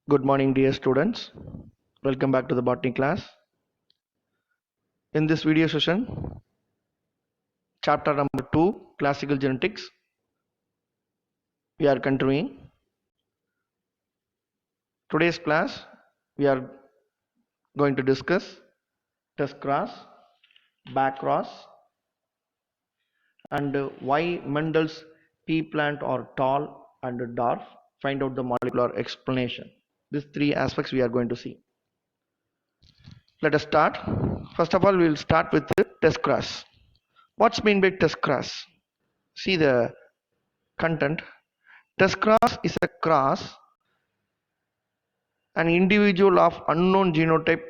Good morning, dear students. Welcome back to the botany class. In this video session, chapter number 2, classical genetics, we are continuing. Today's class, we are going to discuss test cross, back cross, and why Mendel's pea plant are tall and dwarf. Find out the molecular explanation. These three aspects we are going to see. Let us start. First of all, we will start with the test cross. What's mean by test cross? See the content. Test cross is a cross, an individual of unknown genotype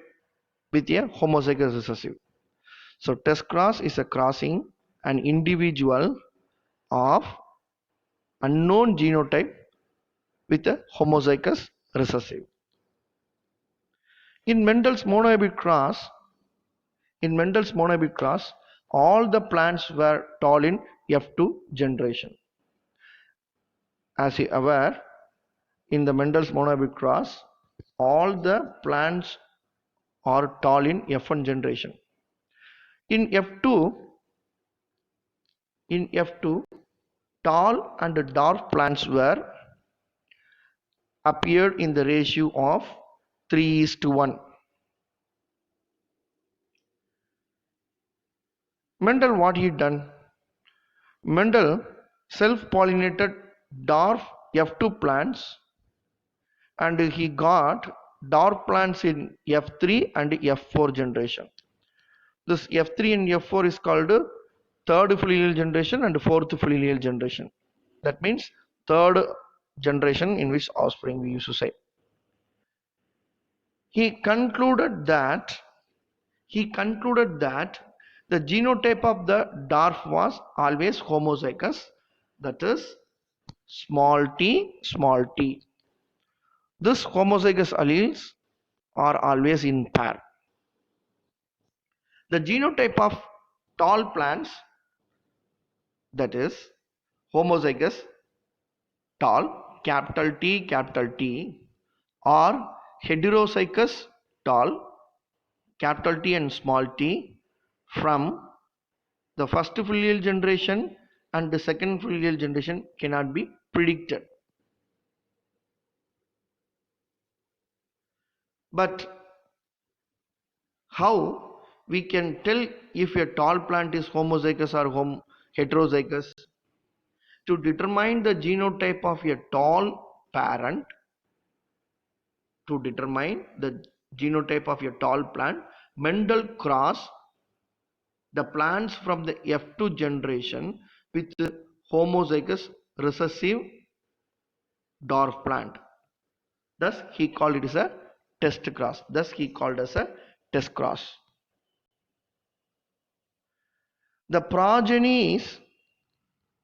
with a homozygous recessive. So test cross is a crossing an individual of unknown genotype with a homozygous recessive. In Mendel's monohybrid cross, all the plants were tall in F2 generation. As you are aware, in the Mendel's monohybrid cross, all the plants are tall in F1 generation. In F2, tall and dwarf plants were appeared in the ratio of 3:1. Mendel, what he done? Mendel self-pollinated dwarf F2 plants and he got dwarf plants in F3 and F4 generation. This F3 and F4 is called third filial generation and fourth filial generation. That means third generation in which offspring we used to say. He concluded that the genotype of the dwarf was always homozygous, that is small t. This homozygous alleles are always in pair. The genotype of tall plants, that is homozygous tall, capital T, or heterozygous tall, capital T and small t, from the first filial generation and the second filial generation cannot be predicted. But how we can tell if a tall plant is homozygous or heterozygous? To determine the genotype of a tall parent, Mendel crossed the plants from the F2 generation with the homozygous recessive dwarf plant. Thus he called it as a test cross. The progenies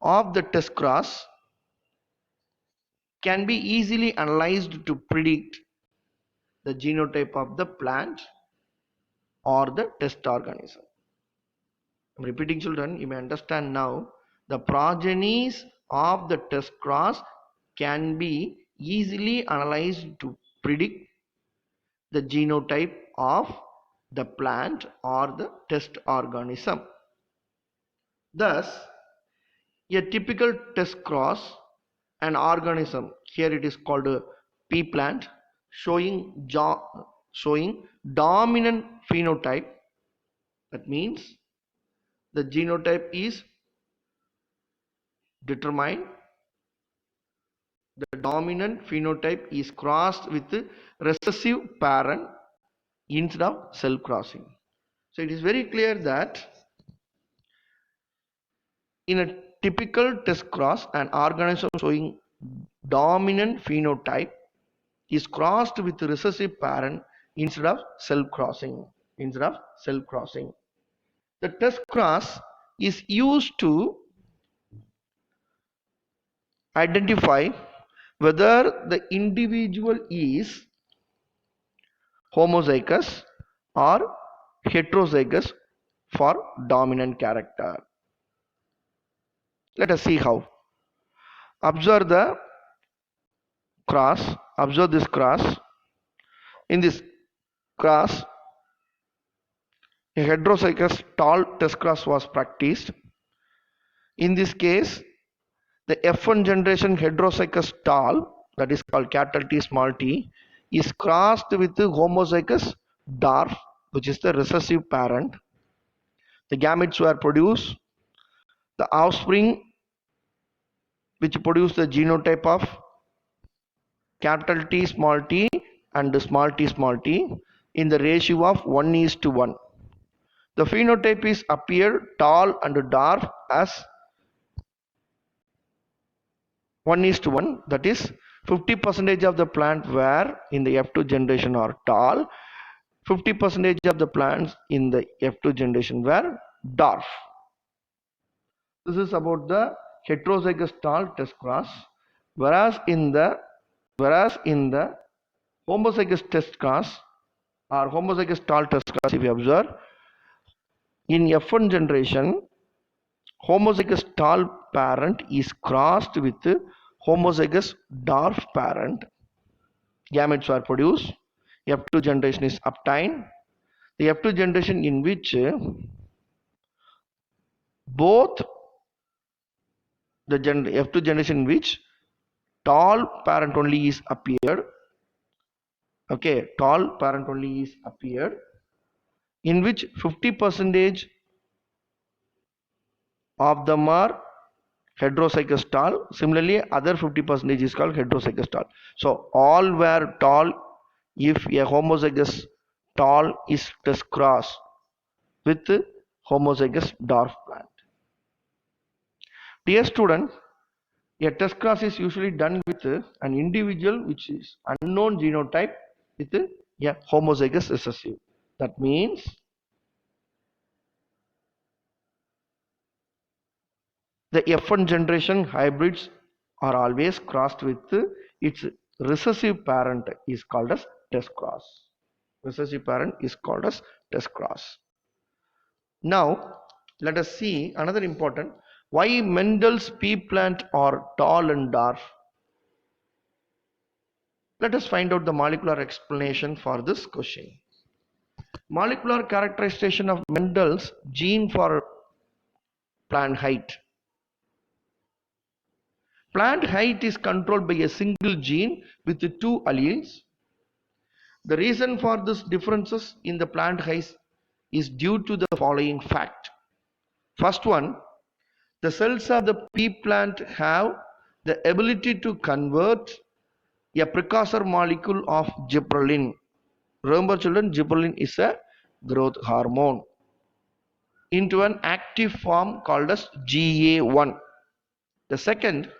of the test cross can be easily analyzed to predict the genotype of the plant or the test organism. I'm repeating, children, you may understand now. The progenies of the test cross can be easily analyzed to predict the genotype of the plant or the test organism. Thus, a typical test cross, an organism, here it is called a pea plant, showing dominant phenotype. That means the genotype is determined. The dominant phenotype is crossed with recessive parent instead of self crossing. So it is very clear that in a typical test cross, an organism showing dominant phenotype is crossed with recessive parent instead of self crossing. The test cross is used to identify whether the individual is homozygous or heterozygous for dominant character. Let us see how. Observe the cross Observe this cross. In this cross, a heterozygous tall test cross was practiced. In this case, the F1 generation heterozygous tall, that is called capital T small t, is crossed with the homozygous dwarf, which is the recessive parent. The gametes were produced. The offspring which produce the genotype of capital T and small t in the ratio of 1:1. The phenotype is appear tall and dwarf as 1:1, that is 50% of the plant were in the F2 generation are tall, 50% of the plants in the F2 generation were dwarf. This is about the heterozygous tall test cross, whereas in the homozygous test cross or homozygous tall test cross, if you observe, in F1 generation, homozygous tall parent is crossed with homozygous dwarf parent. Gametes are produced. F2 generation is obtained. The F2 generation in which both the F2 generation in which tall parent only is appeared. Okay, tall parent only is appeared, in which 50% of them are heterozygous tall. Similarly, other 50% is called heterozygous tall. So all were tall if a homozygous tall is test cross with homozygous dwarf plant. Dear student, a test cross is usually done with an individual which is unknown genotype with a homozygous recessive. That means the F1 generation hybrids are always crossed with its recessive parent is called as test cross. Recessive parent is called as test cross. Now let us see another important, why Mendel's pea plant are tall and dwarf. Let us find out the molecular explanation for this question. Molecular characterization of Mendel's gene for plant height. Plant height is controlled by a single gene with two alleles. The reason for this differences in the plant height is due to the following fact. First one, the cells of the pea plant have the ability to convert a precursor molecule of gibberellin. Remember children, gibberellin is a growth hormone, into an active form called as GA1. The second,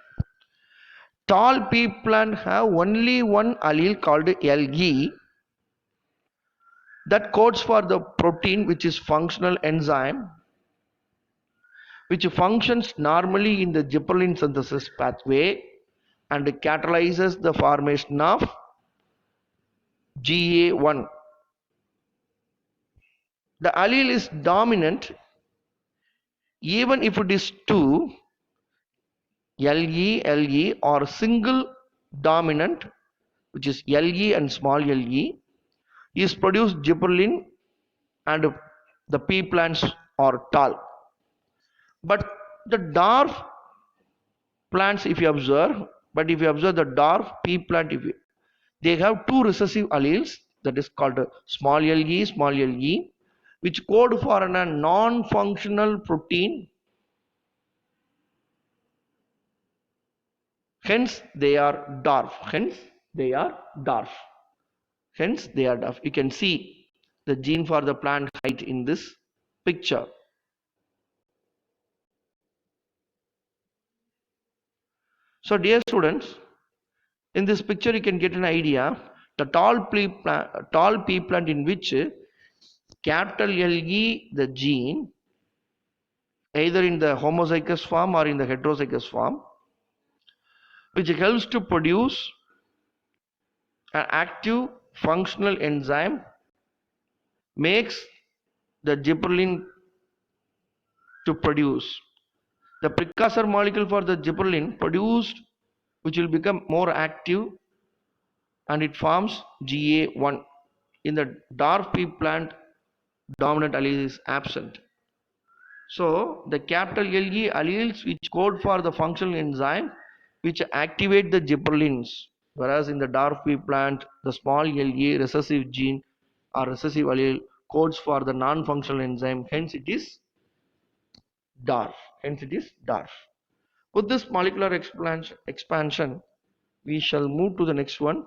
tall pea plant have only one allele called LE that codes for the protein which is functional enzyme which functions normally in the gibberellin synthesis pathway and catalyzes the formation of GA1. The allele is dominant even if it is two, LE or single dominant, which is LE and small le, is produced gibberellin and the pea plants are tall. But the dwarf plants, if you observe the dwarf pea plant, they have two recessive alleles, that is called small le, which code for a non-functional protein. Hence they are dwarf. You can see the gene for the plant height in this picture. So dear students, in this picture you can get an idea. The tall pea plant in which capital Le, the gene, either in the homozygous form or in the heterozygous form, which helps to produce an active functional enzyme, makes the gibberellin to produce. The precursor molecule for the gibberellin produced, which will become more active, and it forms GA1. In the dwarf pea plant, dominant allele is absent. So the capital LE alleles which code for the functional enzyme which activate the gibberellins, whereas in the dwarf pea plant, the small LE recessive gene or recessive allele codes for the non-functional enzyme, hence it is dwarf. Hence it is dwarf. With this molecular expansion, we shall move to the next one,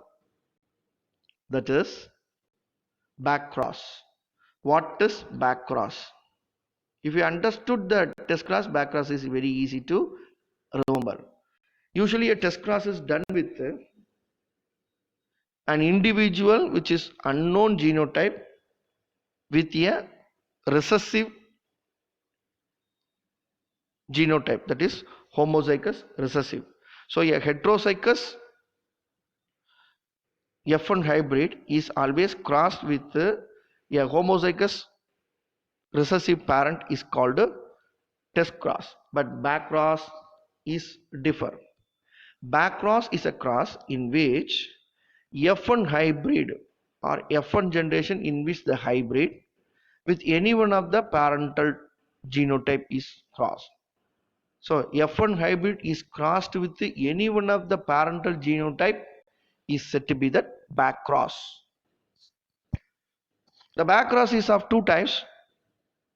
that is back cross. What is back cross? If you understood the test cross, back cross is very easy to remember. Usually a test cross is done with an individual which is unknown genotype with a recessive genotype, that is homozygous recessive. So a heterozygous F1 hybrid is always crossed with a homozygous recessive parent is called a test cross, but back cross is differ. Back cross is a cross in which F1 hybrid or F1 generation in which the hybrid with any one of the parental genotype is crossed. So F1 hybrid is crossed with any one of the parental genotype is said to be the back cross. The back cross is of two types.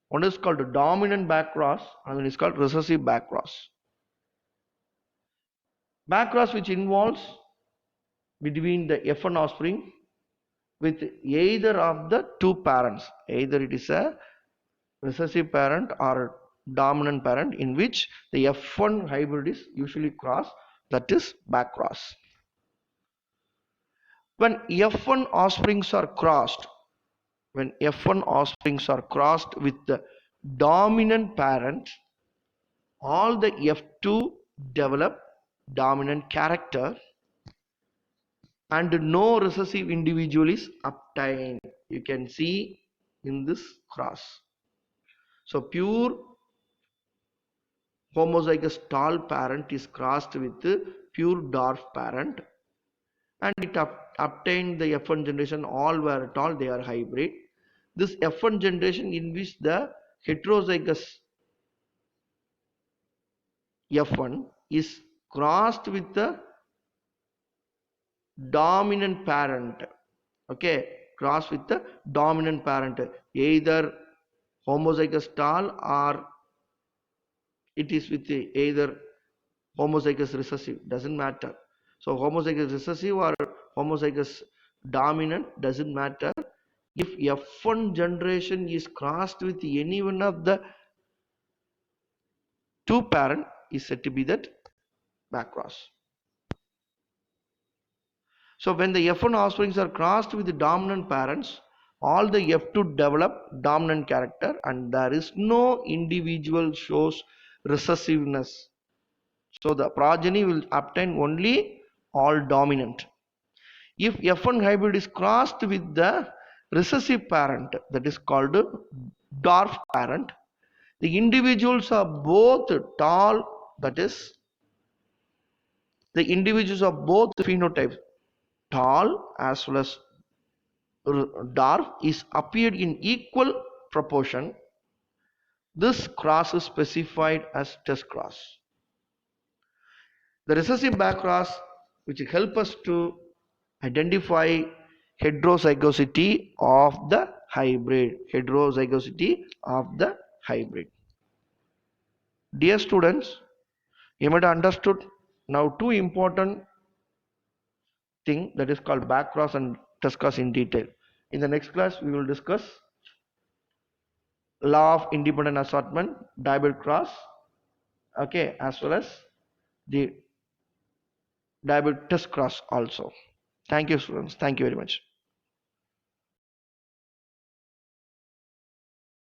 One is called dominant back cross, and one is called recessive back cross. Back cross which involves between the F1 offspring with either of the two parents, either it is a recessive parent or dominant parent in which the F1 hybrid is usually crossed, that is back cross. When F1 offsprings are crossed, when F1 offsprings are crossed with the dominant parent, all the F2 develop dominant character and no recessive individual is obtained. You can see in this cross. So pure homozygous tall parent is crossed with pure dwarf parent, and it obtained the F1 generation, all were tall, they are hybrid. This F1 generation in which the heterozygous F1 is crossed with the dominant parent, okay, cross with the dominant parent, either homozygous tall or it is with either homozygous recessive, doesn't matter. So homozygous recessive or homozygous dominant doesn't matter. If F1 generation is crossed with any one of the two parent is said to be that back cross. So when the F1 offsprings are crossed with the dominant parents, all the F2 develop dominant character and there is no individual shows recessiveness. So the progeny will obtain only all dominant. If F1 hybrid is crossed with the recessive parent, that is called dwarf parent, the individuals are both tall, that is the individuals of both phenotypes, tall as well as dwarf, is appeared in equal proportion. This cross is specified as test cross. The recessive back cross which help us to identify heterozygosity of the hybrid. Heterozygosity of the hybrid. Dear students, you might have understood now two important thing, that is called back cross and test cross in detail. In the next class we will discuss law of independent assortment, diabetic cross, okay, as well as the diabetic test cross also. Thank you students. Thank you very much.